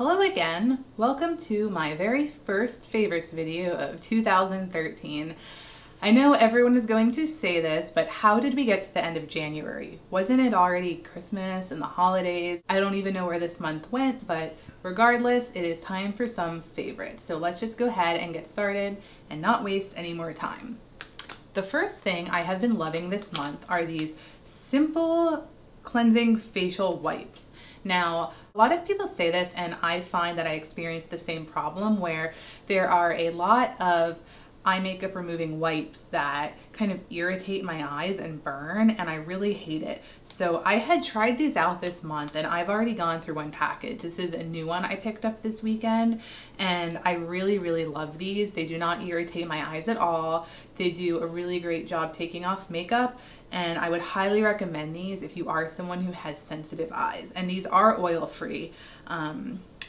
Hello again. Welcome to my very first favorites video of 2013. I know everyone is going to say this, but how did we get to the end of January? Wasn't it already Christmas and the holidays? I don't even know where this month went, but regardless, it is time for some favorites. So let's just go ahead and get started and not waste any more time. The first thing I have been loving this month are these simple cleansing facial wipes. Now, a lot of people say this, and I find that I experience the same problem where there are a lot of eye makeup removing wipes that kind of irritate my eyes and burn, and I really hate it. So I had tried these out this month and I've already gone through one package. This is a new one I picked up this weekend and I really love these. They do not irritate my eyes at all. They do a really great job taking off makeup, and I would highly recommend these if you are someone who has sensitive eyes. And these are oil-free,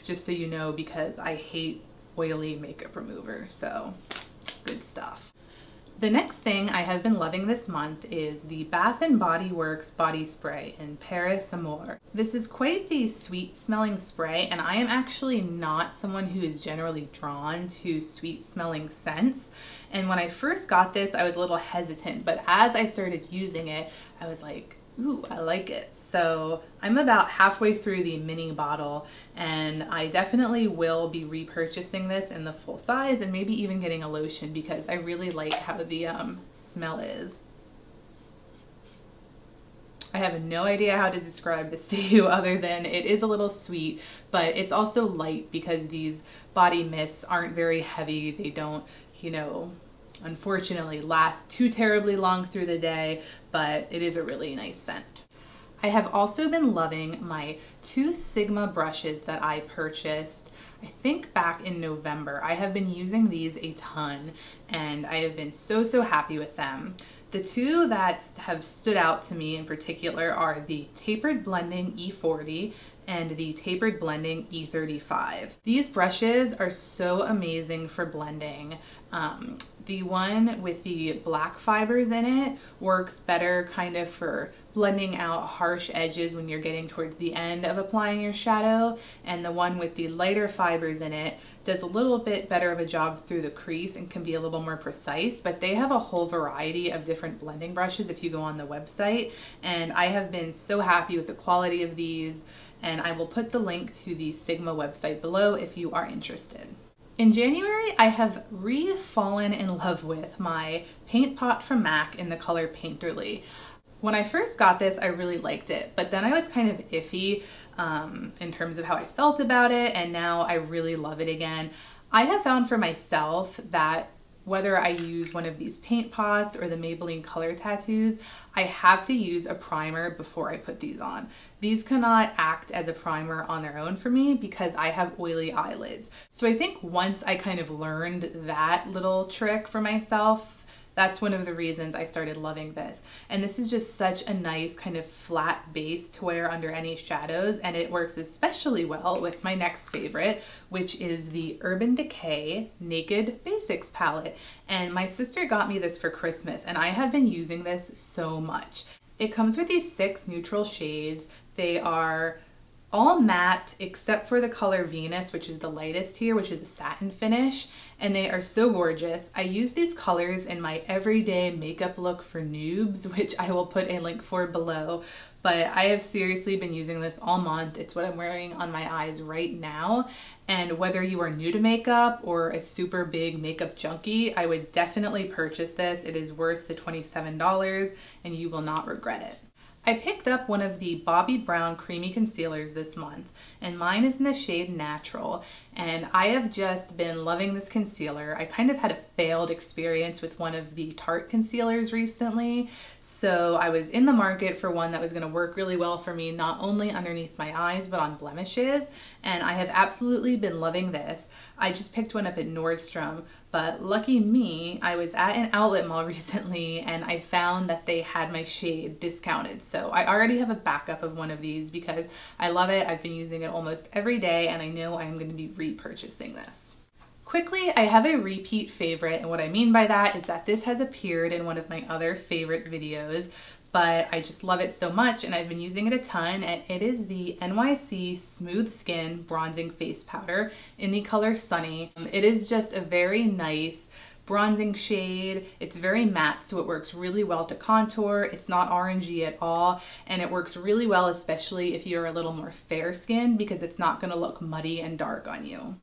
just so you know, because I hate oily makeup remover, so good stuff. The next thing I have been loving this month is the Bath & Body Works body spray in Paris Amour. This is quite the sweet smelling spray, and I am actually not someone who is generally drawn to sweet smelling scents. And when I first got this, I was a little hesitant, but as I started using it, I was like, ooh, I like it. So I'm about halfway through the mini bottle, and I definitely will be repurchasing this in the full size and maybe even getting a lotion because I really like how the smell is. I have no idea how to describe this to you other than it is a little sweet, but it's also light because these body mists aren't very heavy. They don't, you know, unfortunately last too terribly long through the day, but it is a really nice scent. I have also been loving my two Sigma brushes that I purchased, I think back in November. I have been using these a ton and I have been so happy with them. The two that have stood out to me in particular are the Tapered Blending E40 and the Tapered Blending E35. These brushes are so amazing for blending. The one with the black fibers in it works better kind of for blending out harsh edges when you're getting towards the end of applying your shadow, and the one with the lighter fibers in it does a little bit better of a job through the crease and can be a little more precise. But they have a whole variety of different blending brushes if you go on the website, and I have been so happy with the quality of these, and I will put the link to the Sigma website below if you are interested. In January, I have re-fallen in love with my paint pot from MAC in the color Painterly. When I first got this, I really liked it, but then I was kind of iffy in terms of how I felt about it, and now I really love it again. I have found for myself that whether I use one of these paint pots or the Maybelline Color Tattoos, I have to use a primer before I put these on. These cannot act as a primer on their own for me because I have oily eyelids. So I think once I kind of learned that little trick for myself, that's one of the reasons I started loving this. And this is just such a nice kind of flat base to wear under any shadows, and it works especially well with my next favorite, which is the Urban Decay Naked Basics palette. And my sister got me this for Christmas, and I have been using this so much. It comes with these 6 neutral shades. They are all matte except for the color Venus, which is the lightest here, which is a satin finish, and they are so gorgeous. I use these colors in my everyday makeup look for noobs, which I will put a link for below, but I have seriously been using this all month. It's what I'm wearing on my eyes right now, and whether you are new to makeup or a super big makeup junkie, I would definitely purchase this. It is worth the $27 and you will not regret it. I picked up one of the Bobbi Brown Creamy Concealers this month, and mine is in the shade Natural, and I have just been loving this concealer. I kind of had a failed experience with one of the Tarte concealers recently, so I was in the market for one that was going to work really well for me, not only underneath my eyes but on blemishes, and I have absolutely been loving this. I just picked one up at Nordstrom, but lucky me, I was at an outlet mall recently and I found that they had my shade discounted. So I already have a backup of one of these because I love it. I've been using it almost every day and I know I'm going to be repurchasing this. Quickly, I have a repeat favorite, and what I mean by that is that this has appeared in one of my other favorite videos, but I just love it so much and I've been using it a ton, and it is the NYC Smooth Skin Bronzing Face Powder in the color Sunny. It is just a very nice bronzing shade. It's very matte, so it works really well to contour. It's not orangey at all, and it works really well especially if you're a little more fair skinned because it's not going to look muddy and dark on you.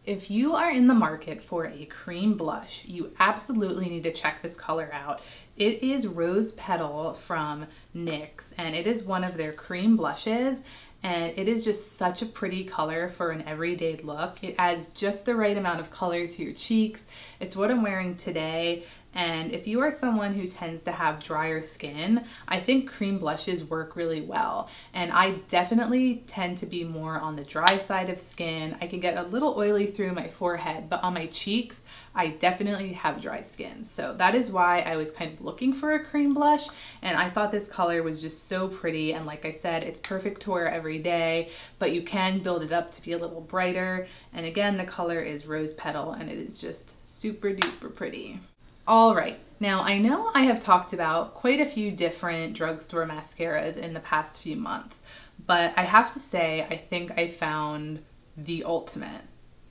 If you are in the market for a cream blush, you absolutely need to check this color out. It is Rose Petal from NYX, and it is one of their cream blushes, and it is just such a pretty color for an everyday look. It adds just the right amount of color to your cheeks. It's what I'm wearing today, and if you are someone who tends to have drier skin, I think cream blushes work really well. And I definitely tend to be more on the dry side of skin. I can get a little oily through my forehead, but on my cheeks, I definitely have dry skin. So that is why I was kind of looking for a cream blush, and I thought this color was just so pretty. And like I said, it's perfect to wear every day, but you can build it up to be a little brighter. And again, the color is Rose Petal, and it is just super duper pretty. All right, now I know I have talked about quite a few different drugstore mascaras in the past few months, but I have to say I think I found the ultimate.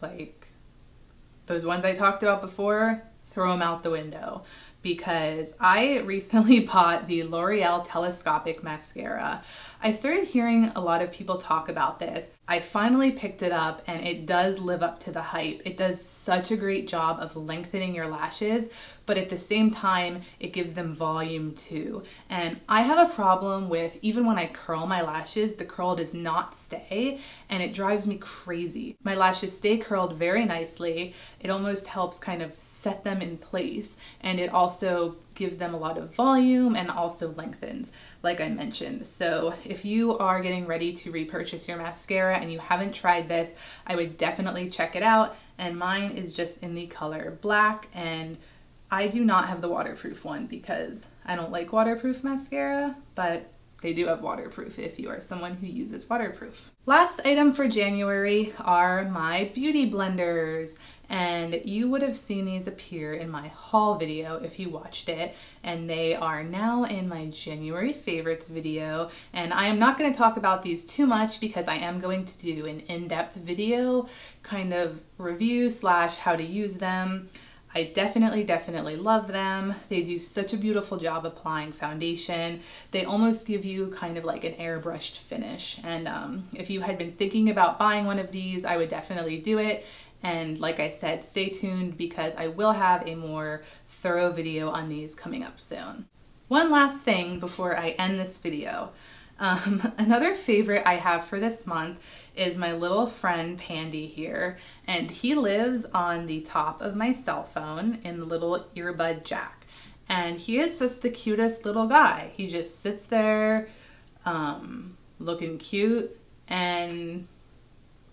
Like, those ones I talked about before, throw them out the window, because I recently bought the L'Oreal Telescopic mascara. I started hearing a lot of people talk about this. I finally picked it up, and it does live up to the hype. It does such a great job of lengthening your lashes, but at the same time, it gives them volume too. And I have a problem with, even when I curl my lashes, the curl does not stay, and it drives me crazy. My lashes stay curled very nicely. It almost helps kind of set them in place, and it also gives them a lot of volume and also lengthens, like I mentioned. So if you are getting ready to repurchase your mascara and you haven't tried this, I would definitely check it out. And mine is just in the color black, and I do not have the waterproof one because I don't like waterproof mascara, but they do have waterproof if you are someone who uses waterproof. Last item for January are my beauty blenders, and you would have seen these appear in my haul video if you watched it, and they are now in my January favorites video. And I am not going to talk about these too much because I am going to do an in-depth video kind of review slash how to use them. I definitely love them. They do such a beautiful job applying foundation. They almost give you kind of like an airbrushed finish. And if you had been thinking about buying one of these, I would definitely do it. And like I said, stay tuned because I will have a more thorough video on these coming up soon. One last thing before I end this video. Another favorite I have for this month is my little friend Pandey here, and he lives on the top of my cell phone in the little earbud jack, and he is just the cutest little guy. He just sits there looking cute, and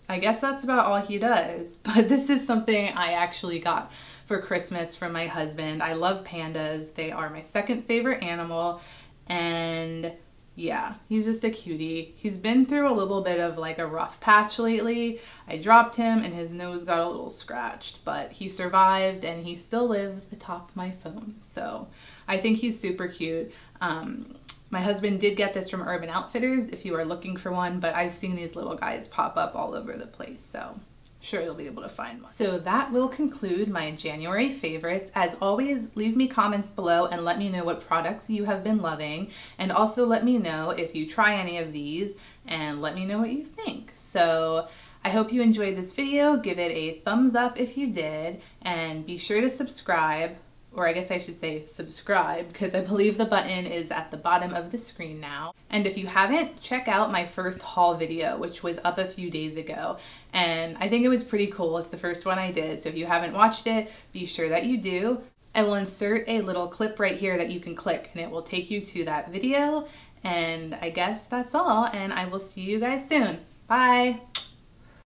I guess that's about all he does. But this is something I actually got for Christmas from my husband. I love pandas. They are my second favorite animal, and yeah, he's just a cutie. He's been through a little bit of like a rough patch lately. I dropped him and his nose got a little scratched, but he survived and he still lives atop my phone. So I think he's super cute. My husband did get this from Urban Outfitters if you are looking for one, but I've seen these little guys pop up all over the place, so sure you'll be able to find one. So that will conclude my January favorites. As always, leave me comments below and let me know what products you have been loving, and also let me know if you try any of these and let me know what you think. So I hope you enjoyed this video. Give it a thumbs up if you did, and be sure to subscribe, or I guess I should say subscribe, because I believe the button is at the bottom of the screen now. And if you haven't, check out my first haul video, which was up a few days ago, and I think it was pretty cool. It's the first one I did, so if you haven't watched it, be sure that you do. I will insert a little clip right here that you can click, and it will take you to that video, and I guess that's all, and I will see you guys soon. Bye!